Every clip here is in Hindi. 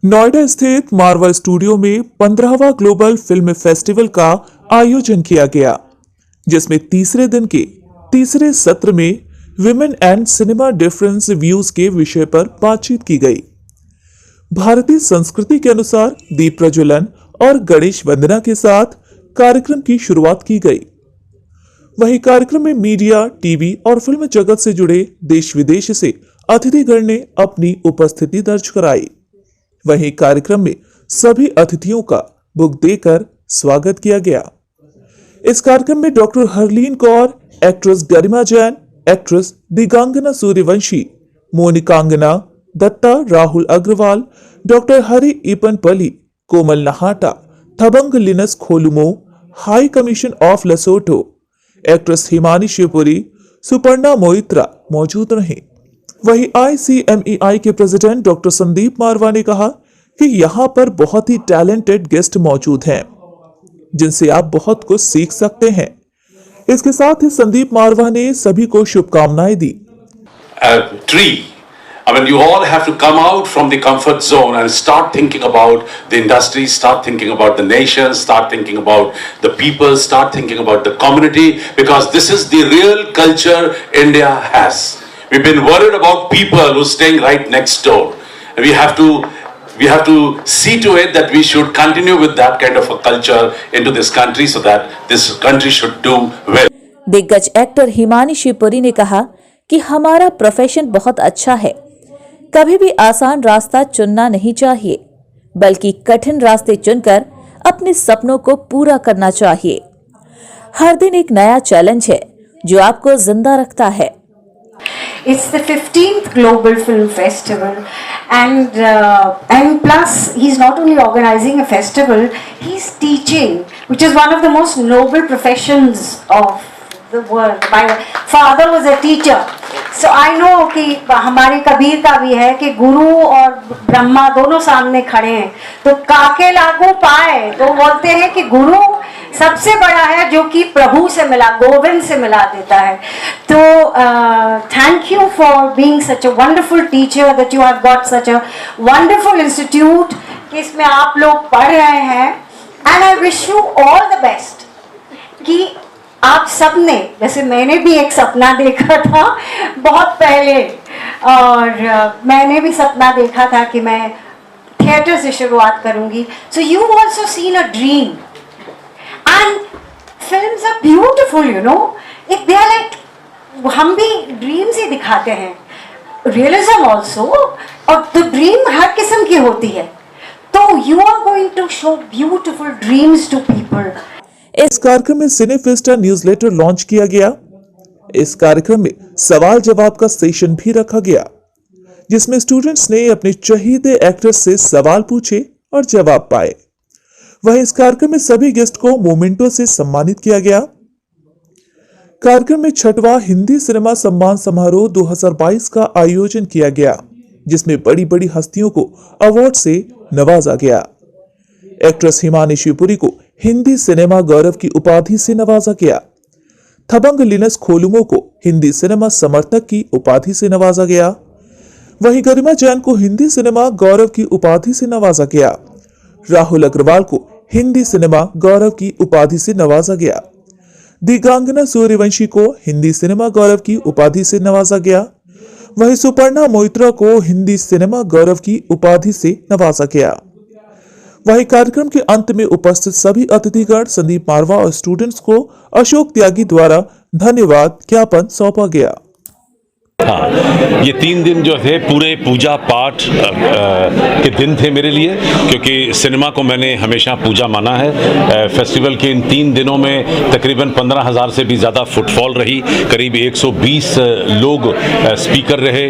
नोएडा स्थित मार्वल स्टूडियो में 15वां ग्लोबल फिल्म फेस्टिवल का आयोजन किया गया, जिसमें तीसरे दिन के तीसरे सत्र में women and cinema difference views के विषय पर बातचीत की गई। भारतीय संस्कृति के अनुसार दीप प्रज्वलन और गणेश वंदना के साथ कार्यक्रम की शुरुआत की गई। वहीं कार्यक्रम में मीडिया, टीवी और फिल्म जगत से जुड़े देश विदेश से अतिथिगण ने अपनी उपस्थिति दर्ज कराई। वहीं कार्यक्रम में सभी अतिथियों का बुक देकर स्वागत किया गया। इस कार्यक्रम में doctor Harleen Kaur, actress Garima Jain, actress Digangana Suryavanshi, Monikangana Dutta, Rahul Agarwal, doctor Hari Epanapally, Komal Nahata, Thabang Linus Kholumo, high commission of Lesotho, actress Himani Shivpuri, Suparna Moitra मौजूद रहे। वहीं ICMEI के प्रेसिडेंट डॉक्टर संदीप मारवा ने कहा कि यहाँ पर बहुत ही टैलेंटेड गेस्ट मौजूद हैं, जिनसे आप बहुत कुछ सीख सकते हैं। इसके साथ ही संदीप मारवा ने सभी को शुभकामनाएं दी। I mean, you all have to come out from the comfort zone and start thinking about the industry, start thinking about the nation, start thinking about the people, start thinking about the community, because this is the real culture India has. We've been worried about people who are staying right next door. And we have to see to it that we should continue with that kind of a culture into this country so that this country should do well. दिग्गज एक्टर हिमानी शिवपुरी ने कहा कि हमारा प्रोफेशन बहुत अच्छा है। कभी भी आसान रास्ता चुनना नहीं चाहिए, बल्कि कठिन रास्ते चुनकर अपने सपनों को पूरा करना चाहिए। हर दिन एक नया चैलेंज है जो आपको जिंदा रखता है। It's the 15th Global Film Festival, and plus he's not only organizing a festival, he's teaching, which is one of the most noble professions of the world. My father was a teacher, so I know कि हमारे कबीर का भी है कि गुरु और ब्रह्मा दोनों सामने खड़े हैं, तो काके लागू पाए, तो बोलते हैं कि गुरु सबसे बड़ा है जो कि प्रभु से मिला, गोविंद से मिला देता है। तो thank you for being such a wonderful teacher, that you have got such a wonderful institute कि इसमें आप लोग पढ़ रहे हैं। And I wish you all the best कि आप सब ने, जैसे मैंने भी एक सपना देखा था बहुत पहले, और मैंने भी सपना देखा था कि मैं थिएटर से शुरुआत करूंगी। So you also seen a dream, and films are beautiful, you know, if they are like, हम भी ड्रीम्स ही दिखाते हैं, रियलिज्म ऑल्सो, और तो ड्रीम हर किस्म की होती है, तो you are going to show beautiful dreams to people. इस कार्यक्रम में सिनेफेस्टा न्यूज़लेटर लॉन्च किया गया। इस कार्यक्रम में सवाल जवाब का सेशन भी रखा गया, जिसमें स्टूडेंट्स ने अपने चहेते एक्टर्स से सवाल पूछे और जवाब पाए। वहीं इस कार्यक्रम में सभी गेस्ट को मोमेंटो से सम्मानित किया गया। कार्यक्रम में 6वां हिंदी सिनेमा सम्मान समारोह 2022 का आयोजन किया गया, जिसमें बड़ी बड़ी हस्तियों को अवार्ड से नवाजा गया। एक्ट्रेस हिमानी शिवपुरी को हिंदी सिनेमा गौरव की उपाधि से नवाजा गया। थबंग लिनस खोलुमो को हिंदी सिनेमा समर्थक की उपाधि से नवाजा गया। वहीं गरिमा जैन को हिंदी सिनेमा गौरव की उपाधि से नवाजा गया। राहुल अग्रवाल को हिंदी सिनेमा गौरव की उपाधि से नवाजा गया। दिगांगना सूर्यवंशी को हिंदी सिनेमा गौरव की उपाधि से नवाजा गया। वहीं सुपर्णा मोइत्रा को हिंदी सिनेमा गौरव की उपाधि से नवाजा गया। वहीं कार्यक्रम के अंत में उपस्थित सभी अतिथिगण, संदीप मारवा और स्टूडेंट्स को अशोक त्यागी द्वारा धन्यवाद ज्ञापन सौंपा गया। हाँ, ये 3 दिन जो थे पूरे पूजा पाठ के दिन थे मेरे लिए, क्योंकि सिनेमा को मैंने हमेशा पूजा माना है। फेस्टिवल के इन 3 दिनों में तकरीबन 15,000 से भी ज़्यादा फुटफॉल रही, करीब 120 लोग स्पीकर रहे,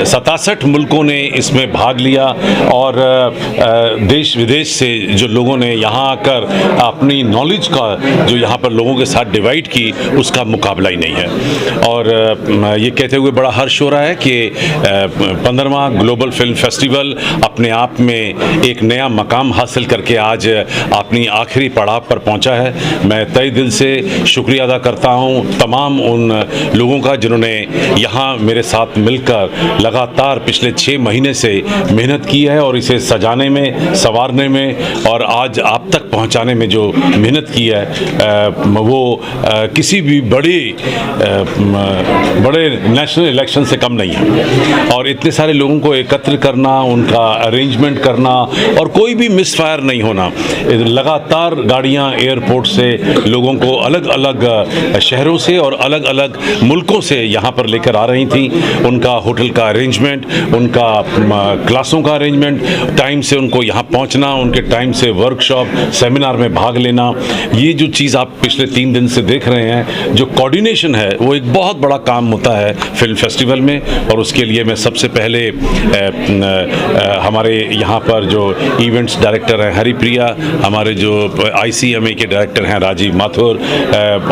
67 मुल्कों ने इसमें भाग लिया, और देश विदेश से जो लोगों ने यहाँ आकर अपनी नॉलेज का जो यहाँ पर लोगों के साथ डिवाइड की, उसका मुकाबला ही नहीं है। और ये कहते हुए बड़ा हर्ष हो रहा है कि 15वां ग्लोबल फिल्म फेस्टिवल अब अपने आप में एक नया मकाम हासिल करके आज अपनी आखिरी पड़ाव पर पहुंचा है। मैं तहे दिल से शुक्रिया अदा करता हूं तमाम उन लोगों का जिन्होंने यहाँ मेरे साथ मिलकर लगातार पिछले 6 महीने से मेहनत की है और इसे सजाने में, संवारने में और आज आप तक पहुंचाने में जो मेहनत की है वो किसी भी बड़े नेशनल इलेक्शन से कम नहीं है। और इतने सारे लोगों को एकत्र करना, उनका अरेंजमेंट करना और कोई भी मिसफायर नहीं होना। लगातार गाड़ियां एयरपोर्ट से लोगों को अलग अलग शहरों से और अलग अलग मुल्कों से यहाँ पर लेकर आ रही थी। उनका होटल का अरेंजमेंट, उनका क्लासों का अरेंजमेंट, टाइम से उनको यहाँ पहुँचना, उनके टाइम से वर्कशॉप, सेमिनार में भाग लेना, ये जो चीज़ आप पिछले 3 दिन से देख रहे हैं, जो कोऑर्डिनेशन है वो एक बहुत बड़ा काम होता है फिल्म फेस्टिवल में। और उसके लिए मैं सबसे पहले हमारे यहाँ पर जो इवेंट्स डायरेक्टर हैं हरिप्रिया, हमारे जो ICMA के डायरेक्टर हैं राजीव माथुर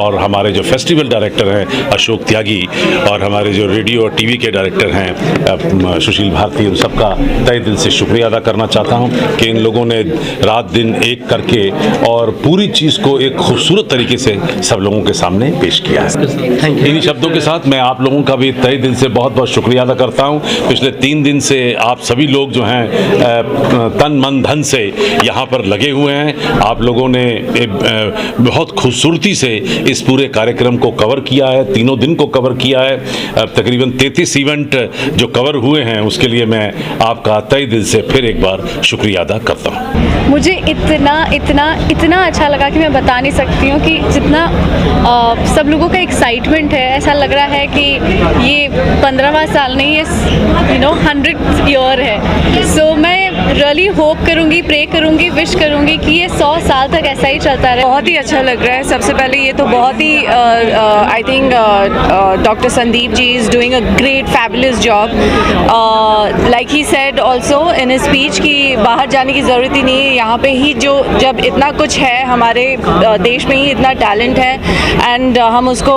और हमारे जो फेस्टिवल डायरेक्टर हैं अशोक त्यागी और हमारे जो रेडियो और TV के डायरेक्टर हैं सुशील भारती, उन सबका तहे दिल से शुक्रिया अदा करना चाहता हूँ कि इन लोगों ने रात दिन एक करके और पूरी चीज़ को एक खूबसूरत तरीके से सब लोगों के सामने पेश किया है। इन्हीं शब्दों के साथ मैं आप लोगों का भी तहे दिल से बहुत बहुत शुक्रिया अदा करता हूँ। पिछले 3 दिन से आप सभी लोग जो हैं तन मन धन से यहाँ पर लगे हुए हैं। आप लोगों ने बहुत खूबसूरती से इस पूरे कार्यक्रम को कवर किया है, तीनों दिन को कवर किया है। तकरीबन 33 इवेंट जो कवर हुए हैं उसके लिए मैं आपका तहे दिल से फिर एक बार शुक्रिया अदा करता हूँ। मुझे इतना अच्छा लगा कि मैं बता नहीं सकती हूँ कि जितना सब लोगों का एक्साइटमेंट है, ऐसा लग रहा है कि ये 15वां साल नहीं, ये 100th ईयर है। सो मैं रियली होप करूँगी, प्रे करूँगी, विश करूँगी कि ये 100 साल तक ऐसा ही चलता रहे। बहुत ही अच्छा लग रहा है। सबसे पहले ये तो बहुत ही I think doctor Sandeep ji is doing a great fabulous job. Like he said also in his speech कि बाहर जाने की ज़रूरत ही नहीं है, यहाँ पे ही जब इतना कुछ है, हमारे देश में ही इतना टैलेंट है एंड हम उसको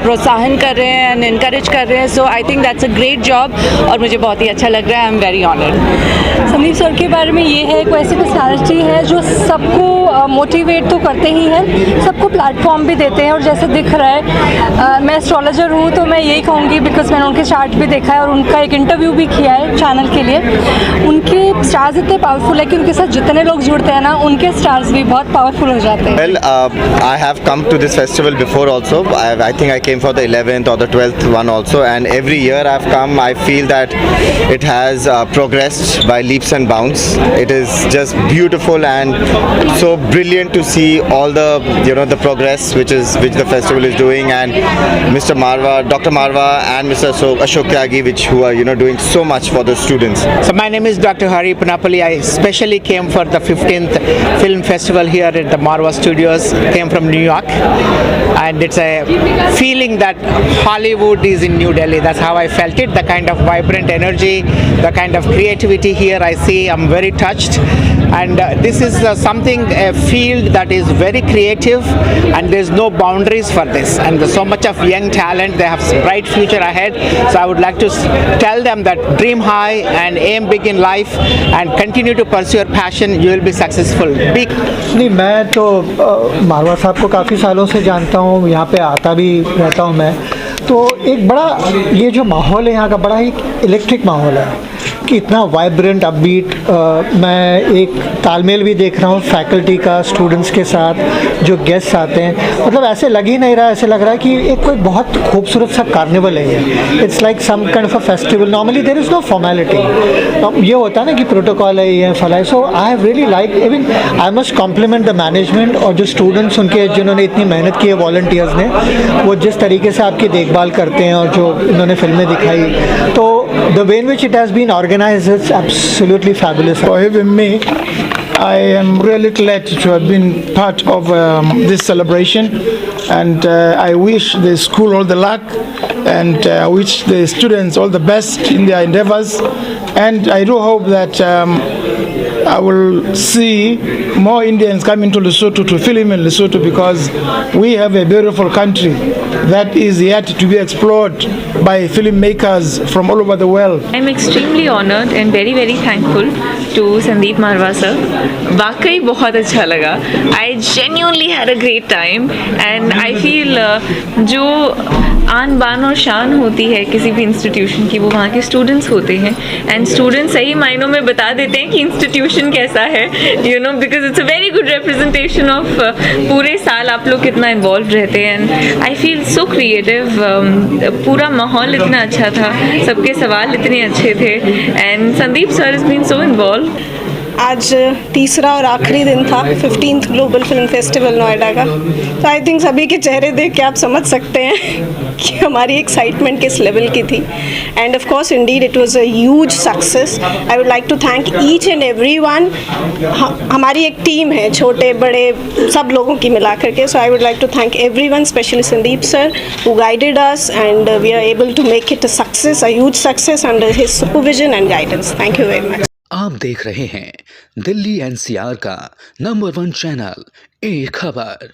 प्रोत्साहन कर रहे हैं एंड इनकरेज कर रहे हैं। So I think that's a great job और मुझे बहुत ही अच्छा लग रहा है। I am very honoured. Sandeep sir के बारे में ये है, एक ऐसी पर्सनालिटी है जो सबको मोटिवेट तो करते ही हैं, सबको प्लेटफॉर्म भी देते हैं। और जैसे दिख रहा है मैं एस्ट्रोलॉजर हूँ तो मैं यही कहूँगी, बिकॉज मैंने उनके चार्ट भी देखा है और उनका एक इंटरव्यू भी किया है चैनल के लिए। उनके स्टार्स इतने पावरफुल है कि उनके साथ जितने लोग जुड़ते हैं ना, उनके स्टार्स भी बहुत पावरफुल हो जाते हैं। Well, I have come to this festival before also. I think I came for the 11th or the 12th one also, and every year I've come, I feel that it has progressed by leaps and bounds. It is just beautiful and so brilliant to see all the the progress which the festival is doing, and Mr. Marwa, Dr. Marwa and Mr. Ashok Tyagi, who are doing so much for the students. So my name is Dr. Hari Punapalli. I especially came for the 15th film festival here at the Marwa Studios. Came from New York, and it's a feeling that Hollywood is in New Delhi. That's how I felt it. The kind of vibrant energy, the kind of creativity here I see, I'm very touched. And this is something, a field that is very creative, and there's no boundaries for this. And there's so much of young talent. They have bright future ahead. So I would like to tell them that dream high and aim big in life, and continue to pursue your passion. You will be successful. Big. नहीं, मैं तो मारवा साहब को काफ़ी सालों से जानता हूँ, यहाँ पे आता भी रहता हूँ मैं। तो एक बड़ा ये जो माहौल है यहाँ का, बड़ा ही इलेक्ट्रिक माहौल है कि इतना वाइब्रेंट अपबीट। मैं एक तालमेल भी देख रहा हूँ फैकल्टी का स्टूडेंट्स के साथ, जो गेस्ट्स आते हैं। मतलब ऐसे लग ही नहीं रहा, ऐसे लग रहा है कि एक कोई बहुत खूबसूरत सा कार्निवल है ये। It's like some kind of a festival. Normally there is no formality. ये होता है ना कि प्रोटोकॉल है, ये फलाई। So I have really like, even I must compliment the management और जो स्टूडेंट्स उनके जिन्होंने इतनी मेहनत की है, वॉलंटियर्स ने, वो जिस तरीके से आपकी देखभाल करते हैं और जो इन्होंने फिल्में दिखाई, तो the way in which it has been organized is absolutely fabulous. For having me, I am really glad to have been part of this celebration, and I wish the school all the luck, and I wish the students all the best in their endeavors, and I do hope that I will see more Indians coming to Lesotho to film in Lesotho, because we have a beautiful country. that is yet to be explored by filmmakers from all over the world. I'm extremely honored and very very thankful to Sandeep Marwa sir. वाकई बहुत अच्छा लगा. I genuinely had a great time and I feel जो आन बान और शान होती है किसी भी इंस्टीट्यूशन की वो वहाँ के स्टूडेंट्स होते हैं एंड स्टूडेंट्स सही मायनों में बता देते हैं कि इंस्टीट्यूशन कैसा है, you know, because it's a very good representation of पूरे साल आप लोग कितना इन्वॉल्व रहते हैं and I feel so creative. पूरा माहौल इतना अच्छा था, सबके सवाल इतने अच्छे थे and Sandeep sir is been so involve. आज तीसरा और आखिरी दिन था 15th global film festival Noida का. तो आई थिंक सभी के चेहरे देख के आप समझ सकते हैं कि हमारी एक्साइटमेंट किस लेवल की थी. And of course indeed it was a huge success. I would like to thank each and everyone. हमारी एक टीम है छोटे बड़े सब लोगों की मिला करके. So I would like to thank everyone, specially Sandeep sir who guided us and we are able to make it a success, a huge success under his supervision and guidance. Thank you very much. आप देख रहे हैं दिल्ली एनसीआर का नंबर 1 चैनल, एक खबर.